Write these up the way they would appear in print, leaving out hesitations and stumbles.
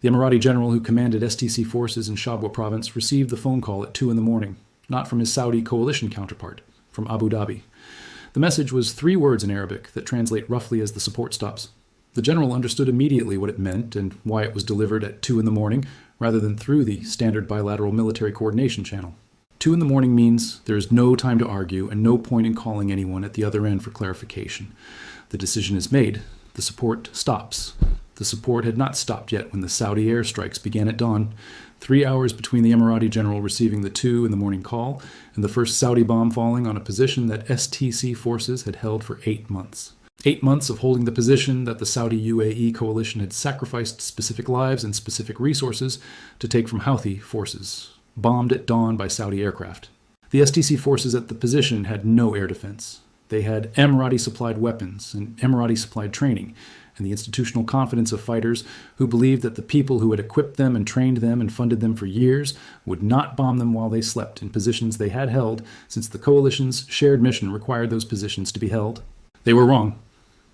The Emirati general who commanded STC forces in Shabwa province received the phone call at 2 in the morning, not from his Saudi coalition counterpart, from Abu Dhabi. The message was 3 words in Arabic that translate roughly as the support stops. The general understood immediately what it meant and why it was delivered at 2 in the morning rather than through the standard bilateral military coordination channel. 2 in the morning means there is no time to argue and no point in calling anyone at the other end for clarification. The decision is made. The support stops. The support had not stopped yet when the Saudi airstrikes began at dawn, 3 hours between the Emirati general receiving the 2 in the morning call and the first Saudi bomb falling on a position that STC forces had held for 8 months. 8 months of holding the position that the Saudi UAE coalition had sacrificed specific lives and specific resources to take from Houthi forces, bombed at dawn by Saudi aircraft. The STC forces at the position had no air defense. They had Emirati-supplied weapons and Emirati-supplied training, and the institutional confidence of fighters who believed that the people who had equipped them and trained them and funded them for years would not bomb them while they slept in positions they had held since the coalition's shared mission required those positions to be held. They were wrong.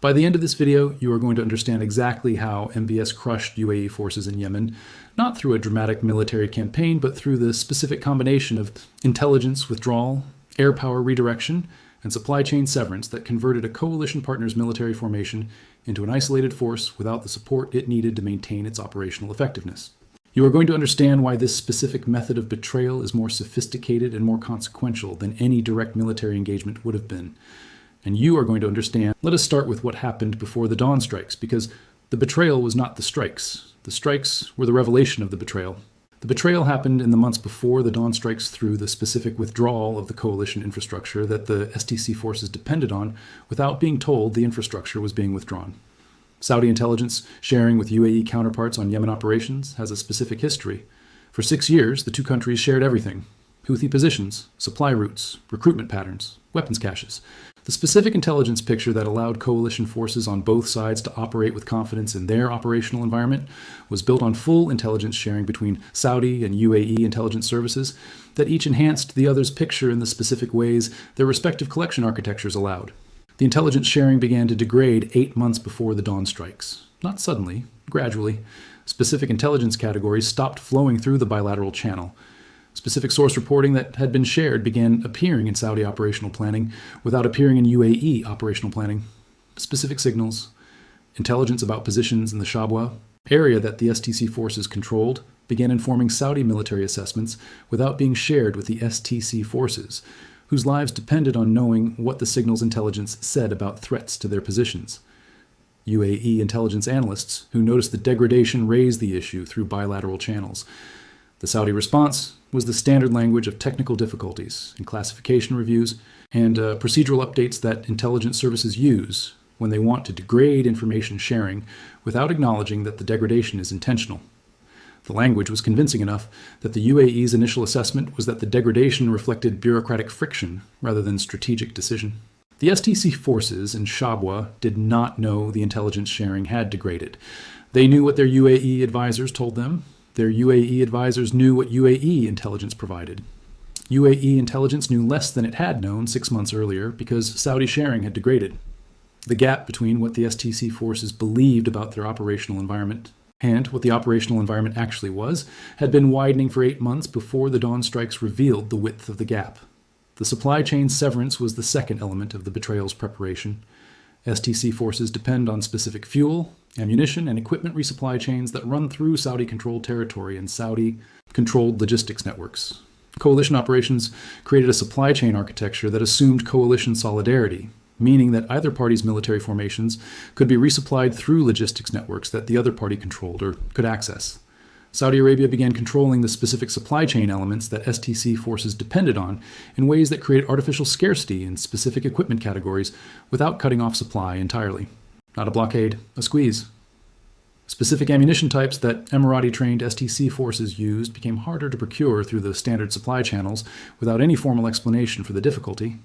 By the end of this video, you are going to understand exactly how MBS crushed UAE forces in Yemen, not through a dramatic military campaign, but through the specific combination of intelligence withdrawal, air power redirection, and supply chain severance that converted a coalition partner's military formation into an isolated force without the support it needed to maintain its operational effectiveness. You are going to understand why this specific method of betrayal is more sophisticated and more consequential than any direct military engagement would have been. And you are going to understand. Let us start with what happened before the dawn strikes, because the betrayal was not the strikes. The strikes were the revelation of the betrayal. The betrayal happened in the months before the dawn strikes through the specific withdrawal of the coalition infrastructure that the STC forces depended on without being told the infrastructure was being withdrawn. Saudi intelligence sharing with UAE counterparts on Yemen operations has a specific history. For 6 years, the two countries shared everything: Houthi positions, supply routes, recruitment patterns, weapons caches. The specific intelligence picture that allowed coalition forces on both sides to operate with confidence in their operational environment was built on full intelligence sharing between Saudi and UAE intelligence services that each enhanced the other's picture in the specific ways their respective collection architectures allowed. The intelligence sharing began to degrade 8 months before the dawn strikes. Not suddenly, gradually. Specific intelligence categories stopped flowing through the bilateral channel. Specific source reporting that had been shared began appearing in Saudi operational planning without appearing in UAE operational planning. Specific signals, intelligence about positions in the Shabwa, area that the STC forces controlled, began informing Saudi military assessments without being shared with the STC forces, whose lives depended on knowing what the signals intelligence said about threats to their positions. UAE intelligence analysts who noticed the degradation raised the issue through bilateral channels. The Saudi response was the standard language of technical difficulties and classification reviews and procedural updates that intelligence services use when they want to degrade information sharing without acknowledging that the degradation is intentional. The language was convincing enough that the UAE's initial assessment was that the degradation reflected bureaucratic friction rather than strategic decision. The STC forces in Shabwa did not know the intelligence sharing had degraded. They knew what their UAE advisors told them. Their UAE advisors knew what UAE intelligence provided. UAE intelligence knew less than it had known 6 months earlier because Saudi sharing had degraded. The gap between what the STC forces believed about their operational environment and what the operational environment actually was had been widening for 8 months before the dawn strikes revealed the width of the gap. The supply chain severance was the second element of the betrayal's preparation. STC forces depend on specific fuel, ammunition, and equipment resupply chains that run through Saudi-controlled territory and Saudi-controlled logistics networks. Coalition operations created a supply chain architecture that assumed coalition solidarity, meaning that either party's military formations could be resupplied through logistics networks that the other party controlled or could access. Saudi Arabia began controlling the specific supply chain elements that STC forces depended on in ways that create artificial scarcity in specific equipment categories without cutting off supply entirely. Not a blockade, a squeeze. Specific ammunition types that Emirati-trained STC forces used became harder to procure through the standard supply channels without any formal explanation for the difficulty.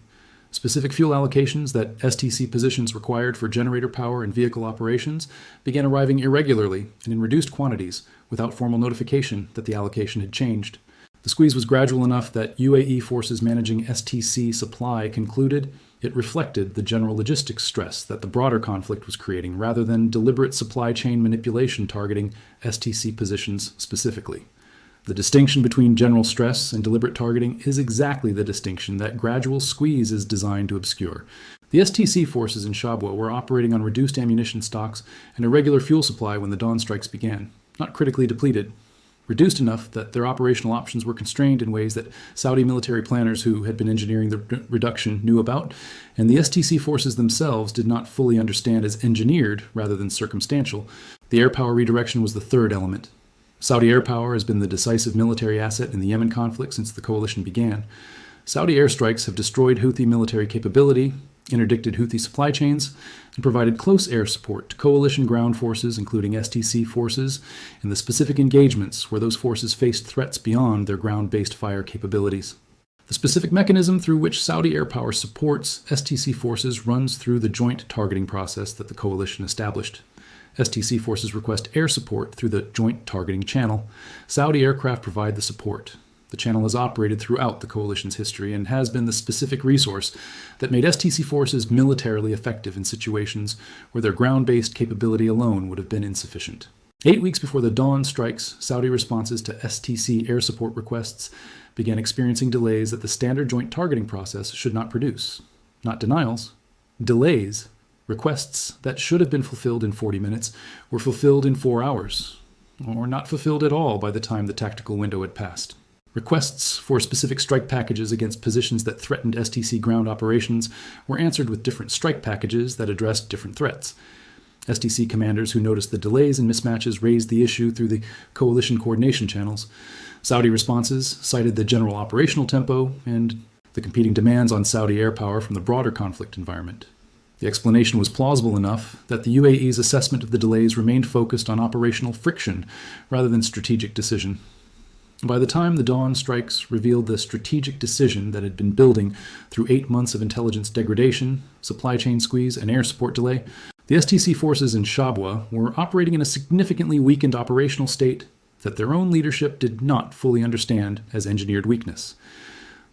Specific fuel allocations that STC positions required for generator power and vehicle operations began arriving irregularly and in reduced quantities without formal notification that the allocation had changed. The squeeze was gradual enough that UAE forces managing STC supply concluded It reflected the general logistics stress that the broader conflict was creating rather than deliberate supply chain manipulation targeting STC positions specifically. The distinction between general stress and deliberate targeting is exactly the distinction that gradual squeeze is designed to obscure. The STC forces in Shabwa were operating on reduced ammunition stocks and a regular fuel supply when the dawn strikes began, not critically depleted. Reduced enough that their operational options were constrained in ways that Saudi military planners who had been engineering the reduction knew about, and the STC forces themselves did not fully understand as engineered rather than circumstantial. The air power redirection was the third element. Saudi air power has been the decisive military asset in the Yemen conflict since the coalition began. Saudi airstrikes have destroyed Houthi military capability, interdicted Houthi supply chains, and provided close air support to coalition ground forces, including STC forces, in the specific engagements where those forces faced threats beyond their ground-based fire capabilities. The specific mechanism through which Saudi air power supports STC forces runs through the joint targeting process that the coalition established. STC forces request air support through the joint targeting channel. Saudi aircraft provide the support. The channel has operated throughout the coalition's history and has been the specific resource that made STC forces militarily effective in situations where their ground-based capability alone would have been insufficient. 8 weeks before the dawn strikes, Saudi responses to STC air support requests began experiencing delays that the standard joint targeting process should not produce. Not denials, delays. Requests that should have been fulfilled in 40 minutes were fulfilled in 4 hours, or not fulfilled at all by the time the tactical window had passed. Requests for specific strike packages against positions that threatened STC ground operations were answered with different strike packages that addressed different threats. STC commanders who noticed the delays and mismatches raised the issue through the coalition coordination channels. Saudi responses cited the general operational tempo and the competing demands on Saudi air power from the broader conflict environment. The explanation was plausible enough that the UAE's assessment of the delays remained focused on operational friction rather than strategic decision. By the time the dawn strikes revealed the strategic decision that had been building through 8 months of intelligence degradation, supply chain squeeze, and air support delay, the STC forces in Shabwa were operating in a significantly weakened operational state that their own leadership did not fully understand as engineered weakness.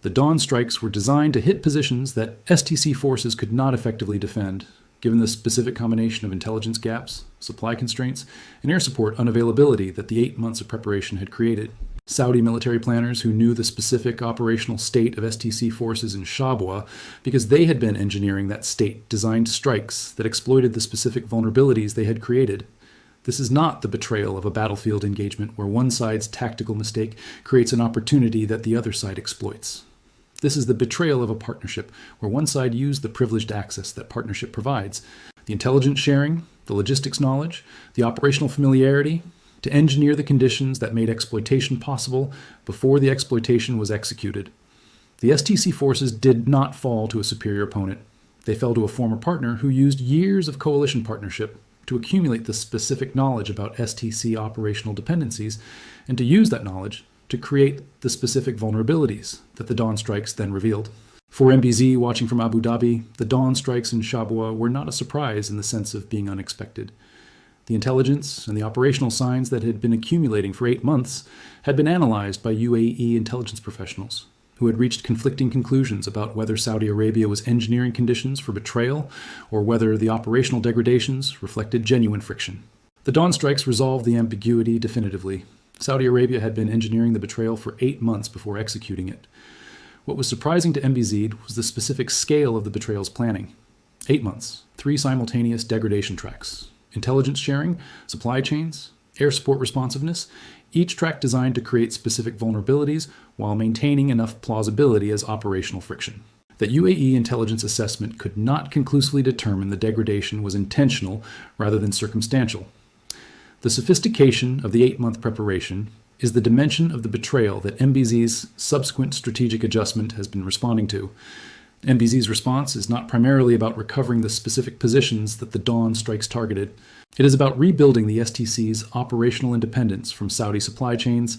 The dawn strikes were designed to hit positions that STC forces could not effectively defend, given the specific combination of intelligence gaps, supply constraints, and air support unavailability that the 8 months of preparation had created. Saudi military planners who knew the specific operational state of STC forces in Shabwa because they had been engineering that state designed strikes that exploited the specific vulnerabilities they had created. This is not the betrayal of a battlefield engagement where one side's tactical mistake creates an opportunity that the other side exploits. This is the betrayal of a partnership where one side used the privileged access that partnership provides, the intelligence sharing, the logistics knowledge, the operational familiarity, to engineer the conditions that made exploitation possible before the exploitation was executed. The STC forces did not fall to a superior opponent. They fell to a former partner who used years of coalition partnership to accumulate the specific knowledge about STC operational dependencies and to use that knowledge to create the specific vulnerabilities that the dawn strikes then revealed. For MBZ watching from Abu Dhabi, the dawn strikes in Shabwa were not a surprise in the sense of being unexpected. The intelligence and the operational signs that had been accumulating for 8 months had been analyzed by UAE intelligence professionals, who had reached conflicting conclusions about whether Saudi Arabia was engineering conditions for betrayal or whether the operational degradations reflected genuine friction. The dawn strikes resolved the ambiguity definitively. Saudi Arabia had been engineering the betrayal for 8 months before executing it. What was surprising to MBZ was the specific scale of the betrayal's planning. 8 months, 3 simultaneous degradation tracks. Intelligence sharing, supply chains, air support responsiveness, each track designed to create specific vulnerabilities while maintaining enough plausibility as operational friction. That UAE intelligence assessment could not conclusively determine the degradation was intentional rather than circumstantial. The sophistication of the 8-month preparation is the dimension of the betrayal that MBZ's subsequent strategic adjustment has been responding to. MBZ's response is not primarily about recovering the specific positions that the dawn strikes targeted. It is about rebuilding the STC's operational independence from Saudi supply chains,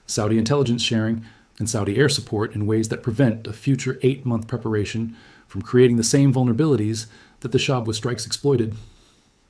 Saudi intelligence sharing, and Saudi air support in ways that prevent a future 8-month preparation from creating the same vulnerabilities that the Shabwa strikes exploited.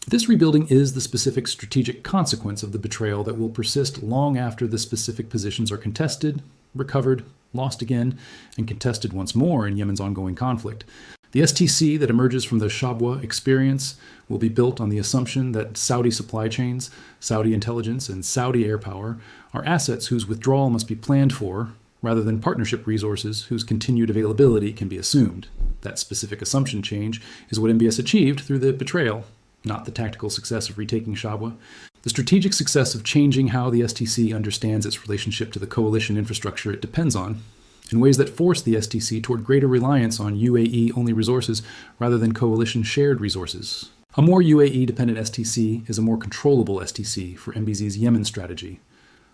This rebuilding is the specific strategic consequence of the betrayal that will persist long after the specific positions are contested, recovered, lost again, and contested once more in Yemen's ongoing conflict. The STC that emerges from the Shabwa experience will be built on the assumption that Saudi supply chains, Saudi intelligence, and Saudi air power are assets whose withdrawal must be planned for, rather than partnership resources whose continued availability can be assumed. That specific assumption change is what MBS achieved through the Betrayal, not the tactical success of retaking Shabwa. The strategic success of changing how the STC understands its relationship to the coalition infrastructure it depends on, in ways that force the STC toward greater reliance on UAE-only resources rather than coalition-shared resources. A more UAE-dependent STC is a more controllable STC for MBZ's Yemen strategy.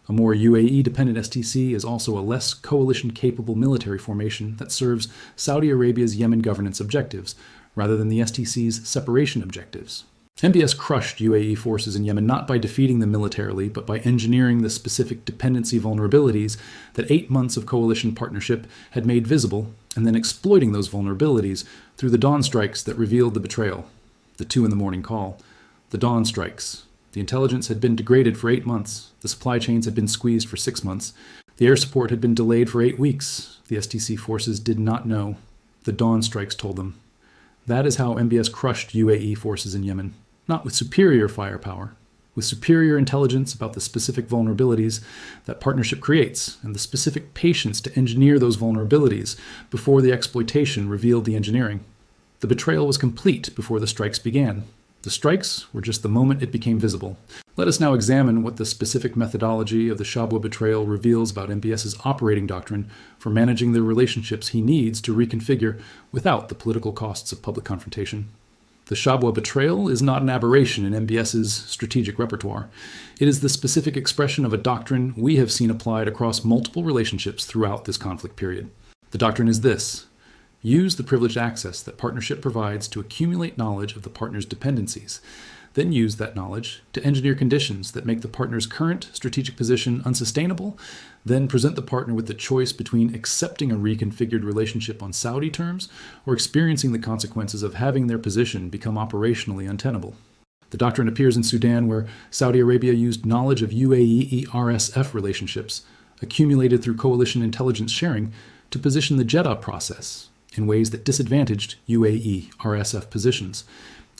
A more UAE-dependent STC is also a less coalition-capable military formation that serves Saudi Arabia's Yemen governance objectives, rather than the STC's separation objectives. MBS crushed UAE forces in Yemen not by defeating them militarily, but by engineering the specific dependency vulnerabilities that 8 months of coalition partnership had made visible, and then exploiting those vulnerabilities through the dawn strikes that revealed the betrayal. The 2 in the morning call. The dawn strikes. The intelligence had been degraded for 8 months. The supply chains had been squeezed for 6 months. The air support had been delayed for 8 weeks. The STC forces did not know. The dawn strikes told them. That is how MBS crushed UAE forces in Yemen. Not with superior firepower, with superior intelligence about the specific vulnerabilities that partnership creates, and the specific patience to engineer those vulnerabilities before the exploitation revealed the engineering. The betrayal was complete before the strikes began. The strikes were just the moment it became visible. Let us now examine what the specific methodology of the Shabwa betrayal reveals about MBS's operating doctrine for managing the relationships he needs to reconfigure without the political costs of public confrontation. The Shabwa betrayal is not an aberration in MBS's strategic repertoire. It is the specific expression of a doctrine we have seen applied across multiple relationships throughout this conflict period. The doctrine is this: use the privileged access that partnership provides to accumulate knowledge of the partner's dependencies, then use that knowledge to engineer conditions that make the partner's current strategic position unsustainable, then present the partner with the choice between accepting a reconfigured relationship on Saudi terms or experiencing the consequences of having their position become operationally untenable. The doctrine appears in Sudan, where Saudi Arabia used knowledge of UAE RSF relationships, accumulated through coalition intelligence sharing, to position the Jeddah process in ways that disadvantaged UAE RSF positions.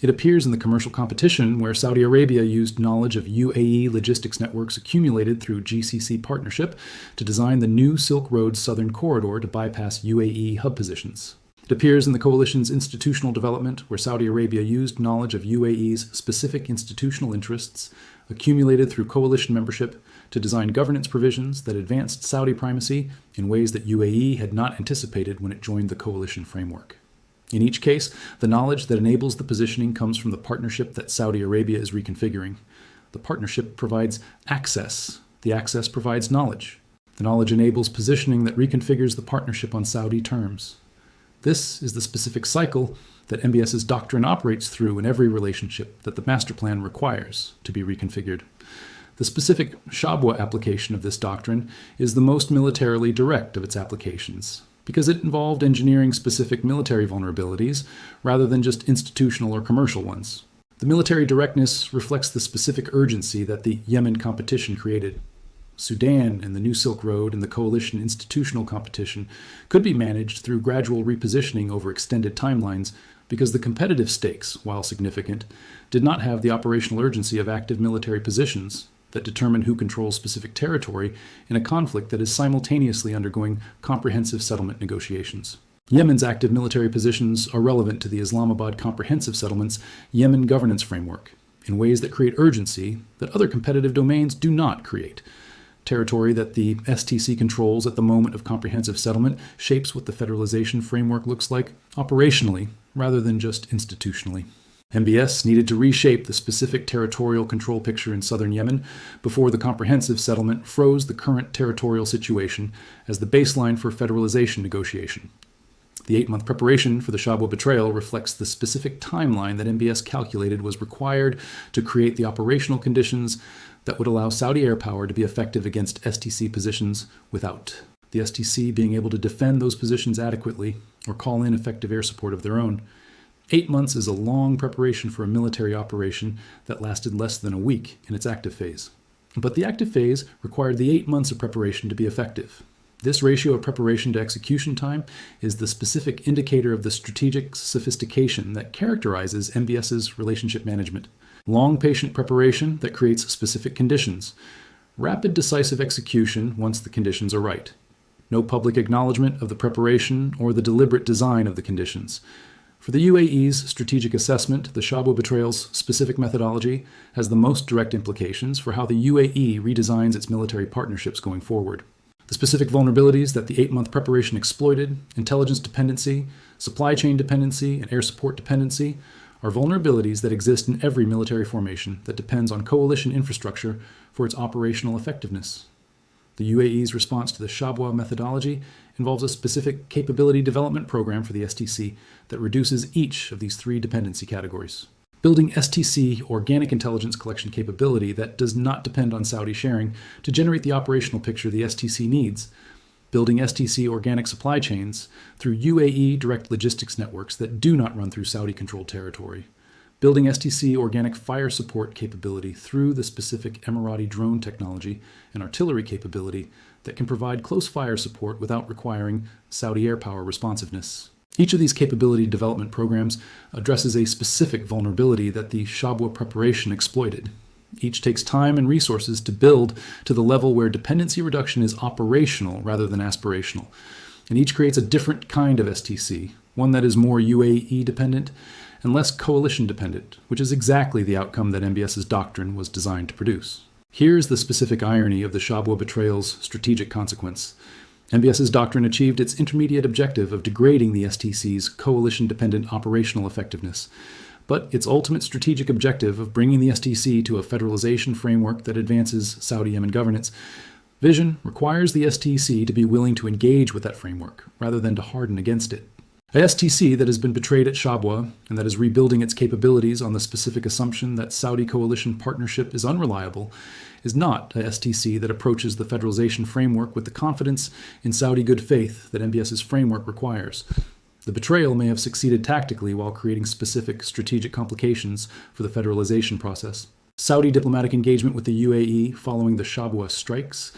It appears in the commercial competition, where Saudi Arabia used knowledge of UAE logistics networks accumulated through GCC partnership to design the new Silk Road southern corridor to bypass UAE hub positions. It appears in the coalition's institutional development, where Saudi Arabia used knowledge of UAE's specific institutional interests accumulated through coalition membership to design governance provisions that advanced Saudi primacy in ways that UAE had not anticipated when it joined the coalition framework. In each case, the knowledge that enables the positioning comes from the partnership that Saudi Arabia is reconfiguring. The partnership provides access. The access provides knowledge. The knowledge enables positioning that reconfigures the partnership on Saudi terms. This is the specific cycle that MBS's doctrine operates through in every relationship that the master plan requires to be reconfigured. The specific Shabwa application of this doctrine is the most militarily direct of its applications, because it involved engineering specific military vulnerabilities rather than just institutional or commercial ones. The military directness reflects the specific urgency that the Yemen competition created. Sudan and the New Silk Road and the coalition institutional competition could be managed through gradual repositioning over extended timelines, because the competitive stakes, while significant, did not have the operational urgency of active military positions that determine who controls specific territory in a conflict that is simultaneously undergoing comprehensive settlement negotiations. Yemen's active military positions are relevant to the Islamabad Comprehensive Settlement's Yemen governance framework in ways that create urgency that other competitive domains do not create. Territory that the STC controls at the moment of comprehensive settlement shapes what the federalization framework looks like operationally rather than just institutionally. MBS needed to reshape the specific territorial control picture in southern Yemen before the comprehensive settlement froze the current territorial situation as the baseline for federalization negotiation. The 8-month preparation for the Shabwa betrayal reflects the specific timeline that MBS calculated was required to create the operational conditions that would allow Saudi air power to be effective against STC positions without the STC being able to defend those positions adequately or call in effective air support of their own. 8 months is a long preparation for a military operation that lasted less than a week in its active phase. But the active phase required the 8 months of preparation to be effective. This ratio of preparation to execution time is the specific indicator of the strategic sophistication that characterizes MBS's relationship management. Long, patient preparation that creates specific conditions. Rapid, decisive execution once the conditions are right. No public acknowledgement of the preparation or the deliberate design of the conditions. For the UAE's strategic assessment, the Shabwa Betrayal's specific methodology has the most direct implications for how the UAE redesigns its military partnerships going forward. The specific vulnerabilities that the 8-month preparation exploited, intelligence dependency, supply chain dependency, and air support dependency, are vulnerabilities that exist in every military formation that depends on coalition infrastructure for its operational effectiveness. The UAE's response to the Shabwa methodology involves a specific capability development program for the STC that reduces each of these 3 dependency categories. Building STC organic intelligence collection capability that does not depend on Saudi sharing to generate the operational picture the STC needs. Building STC organic supply chains through UAE direct logistics networks that do not run through Saudi-controlled territory. Building STC organic fire support capability through the specific Emirati drone technology and artillery capability that can provide close fire support without requiring Saudi air power responsiveness. Each of these capability development programs addresses a specific vulnerability that the Shabwa preparation exploited. Each takes time and resources to build to the level where dependency reduction is operational rather than aspirational. And each creates a different kind of STC, one that is more UAE dependent and less coalition dependent, which is exactly the outcome that MBS's doctrine was designed to produce. Here's the specific irony of the Shabwa betrayal's strategic consequence. MBS's doctrine achieved its intermediate objective of degrading the STC's coalition-dependent operational effectiveness, but its ultimate strategic objective of bringing the STC to a federalization framework that advances Saudi-Yemen governance vision requires the STC to be willing to engage with that framework, rather than to harden against it. A STC that has been betrayed at Shabwa and that is rebuilding its capabilities on the specific assumption that Saudi coalition partnership is unreliable is not a STC that approaches the federalization framework with the confidence in Saudi good faith that MBS's framework requires. The betrayal may have succeeded tactically while creating specific strategic complications for the federalization process. Saudi diplomatic engagement with the UAE following the Shabwa strikes,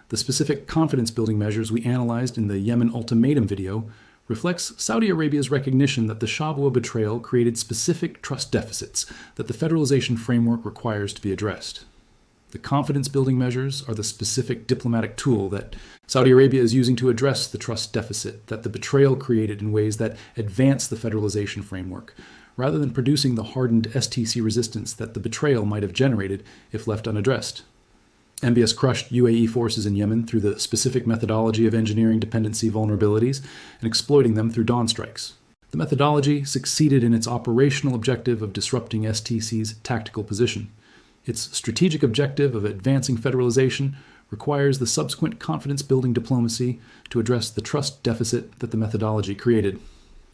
the specific confidence-building measures we analyzed in the Yemen ultimatum video, reflects Saudi Arabia's recognition that the Shabwa betrayal created specific trust deficits that the federalization framework requires to be addressed. The confidence-building measures are the specific diplomatic tool that Saudi Arabia is using to address the trust deficit that the betrayal created in ways that advance the federalization framework, rather than producing the hardened STC resistance that the betrayal might have generated if left unaddressed. MBS crushed UAE forces in Yemen through the specific methodology of engineering dependency vulnerabilities and exploiting them through dawn strikes. The methodology succeeded in its operational objective of disrupting STC's tactical position. Its strategic objective of advancing federalization requires the subsequent confidence-building diplomacy to address the trust deficit that the methodology created.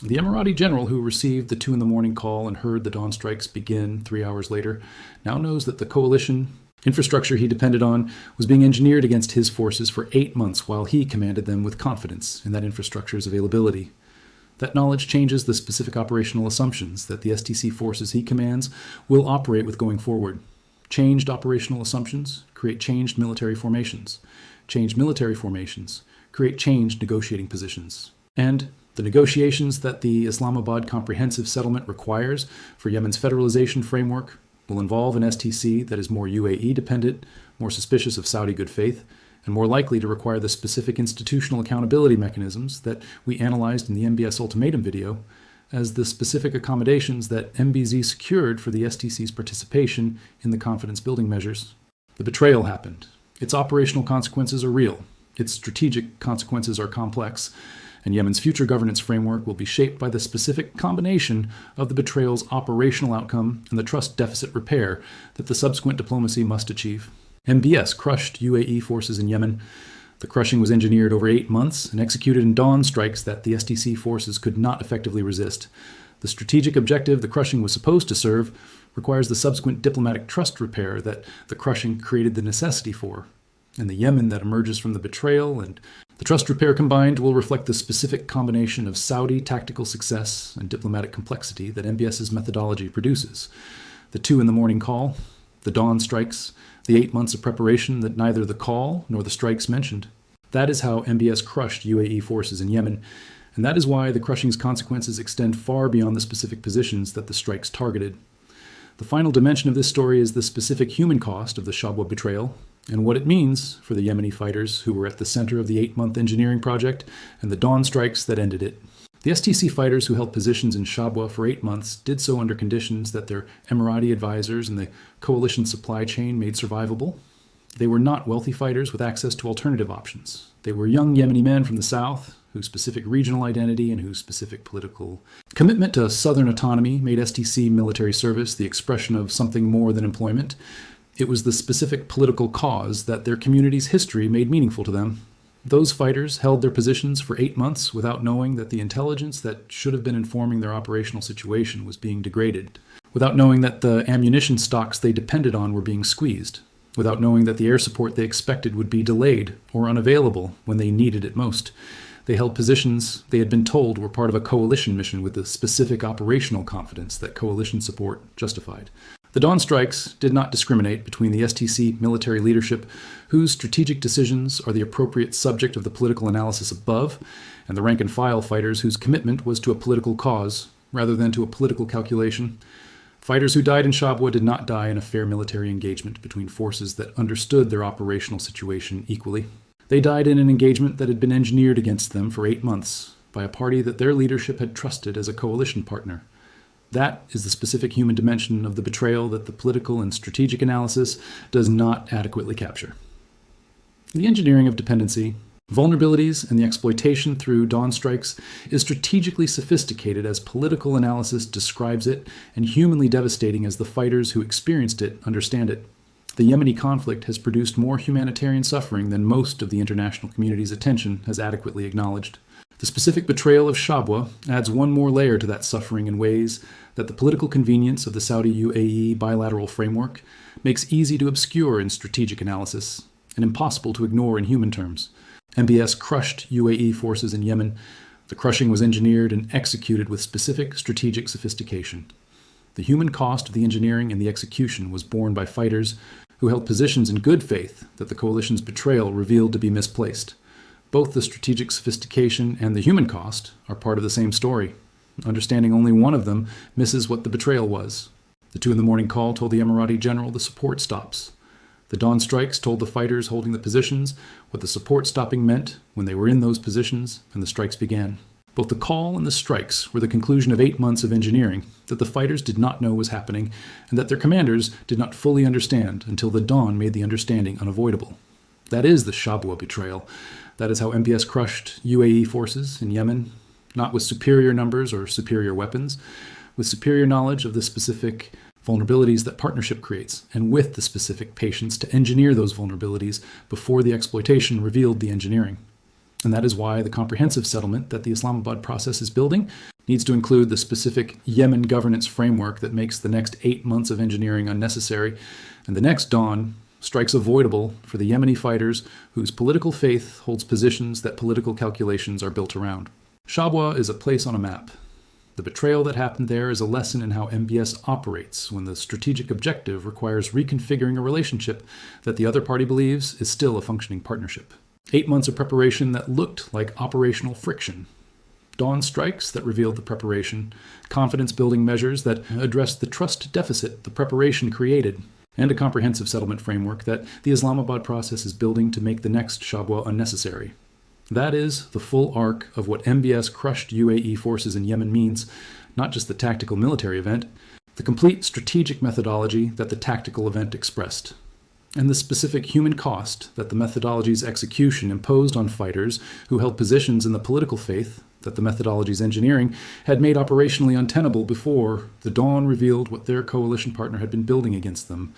The Emirati general who received the 2 a.m. call and heard the dawn strikes begin 3 hours later now knows that the coalition infrastructure he depended on was being engineered against his forces for 8 months while he commanded them with confidence in that infrastructure's availability. That knowledge changes the specific operational assumptions that the STC forces he commands will operate with going forward. Changed operational assumptions create changed military formations. Changed military formations create changed negotiating positions. And the negotiations that the Islamabad Comprehensive Settlement requires for Yemen's federalization framework will involve an STC that is more UAE dependent, more suspicious of Saudi good faith, and more likely to require the specific institutional accountability mechanisms that we analyzed in the MBS ultimatum video as the specific accommodations that MBZ secured for the STC's participation in the confidence-building measures. The betrayal happened. Its operational consequences are real. Its strategic consequences are complex. And Yemen's future governance framework will be shaped by the specific combination of the betrayal's operational outcome and the trust deficit repair that the subsequent diplomacy must achieve. MBS crushed UAE forces in Yemen. The crushing was engineered over 8 months and executed in dawn strikes that the STC forces could not effectively resist. The strategic objective the crushing was supposed to serve requires the subsequent diplomatic trust repair that the crushing created the necessity for. And the Yemen that emerges from the betrayal and the trust repair combined will reflect the specific combination of Saudi tactical success and diplomatic complexity that MBS's methodology produces. The 2 a.m. call, the dawn strikes, the 8 months of preparation that neither the call nor the strikes mentioned. That is how MBS crushed UAE forces in Yemen, and that is why the crushing's consequences extend far beyond the specific positions that the strikes targeted. The final dimension of this story is the specific human cost of the Shabwa betrayal, and what it means for the Yemeni fighters who were at the center of the 8-month engineering project and the dawn strikes that ended it. The STC fighters who held positions in Shabwa for 8 months did so under conditions that their Emirati advisors and the coalition supply chain made survivable. They were not wealthy fighters with access to alternative options. They were young Yemeni men from the south, whose specific regional identity and whose specific political commitment to southern autonomy made STC military service the expression of something more than employment. It was the specific political cause that their community's history made meaningful to them. Those fighters held their positions for 8 months without knowing that the intelligence that should have been informing their operational situation was being degraded, without knowing that the ammunition stocks they depended on were being squeezed, without knowing that the air support they expected would be delayed or unavailable when they needed it most. They held positions they had been told were part of a coalition mission with the specific operational confidence that coalition support justified. The dawn strikes did not discriminate between the STC military leadership, whose strategic decisions are the appropriate subject of the political analysis above, and the rank-and-file fighters whose commitment was to a political cause rather than to a political calculation. Fighters who died in Shabwa did not die in a fair military engagement between forces that understood their operational situation equally. They died in an engagement that had been engineered against them for 8 months by a party that their leadership had trusted as a coalition partner. That is the specific human dimension of the betrayal that the political and strategic analysis does not adequately capture. The engineering of dependency, vulnerabilities, and the exploitation through dawn strikes is strategically sophisticated as political analysis describes it and humanly devastating as the fighters who experienced it understand it. The Yemeni conflict has produced more humanitarian suffering than most of the international community's attention has adequately acknowledged. The specific betrayal of Shabwa adds one more layer to that suffering in ways that the political convenience of the Saudi-UAE bilateral framework makes easy to obscure in strategic analysis and impossible to ignore in human terms. MBS crushed UAE forces in Yemen. The crushing was engineered and executed with specific strategic sophistication. The human cost of the engineering and the execution was borne by fighters who held positions in good faith that the coalition's betrayal revealed to be misplaced. Both the strategic sophistication and the human cost are part of the same story. Understanding only one of them misses what the betrayal was. The 2 a.m. call told the Emirati general the support stops. The dawn strikes told the fighters holding the positions what the support stopping meant when they were in those positions and the strikes began. Both the call and the strikes were the conclusion of 8 months of engineering that the fighters did not know was happening and that their commanders did not fully understand until the dawn made the understanding unavoidable. That is the Shabwa betrayal. That is how MBS crushed UAE forces in Yemen, not with superior numbers or superior weapons, with superior knowledge of the specific vulnerabilities that partnership creates, and with the specific patience to engineer those vulnerabilities before the exploitation revealed the engineering. And that is why the comprehensive settlement that the Islamabad process is building needs to include the specific Yemen governance framework that makes the next 8 months of engineering unnecessary, and the next dawn strikes avoidable for the Yemeni fighters whose political faith holds positions that political calculations are built around. Shabwa is a place on a map. The betrayal that happened there is a lesson in how MBS operates when the strategic objective requires reconfiguring a relationship that the other party believes is still a functioning partnership. 8 months of preparation that looked like operational friction. Dawn strikes that revealed the preparation, confidence-building measures that addressed the trust deficit the preparation created, and a comprehensive settlement framework that the Islamabad process is building to make the next Shabwa unnecessary. That is the full arc of what MBS crushed UAE forces in Yemen means, not just the tactical military event, the complete strategic methodology that the tactical event expressed, and the specific human cost that the methodology's execution imposed on fighters who held positions in the political faith that the methodology's engineering had made operationally untenable before the dawn revealed what their coalition partner had been building against them,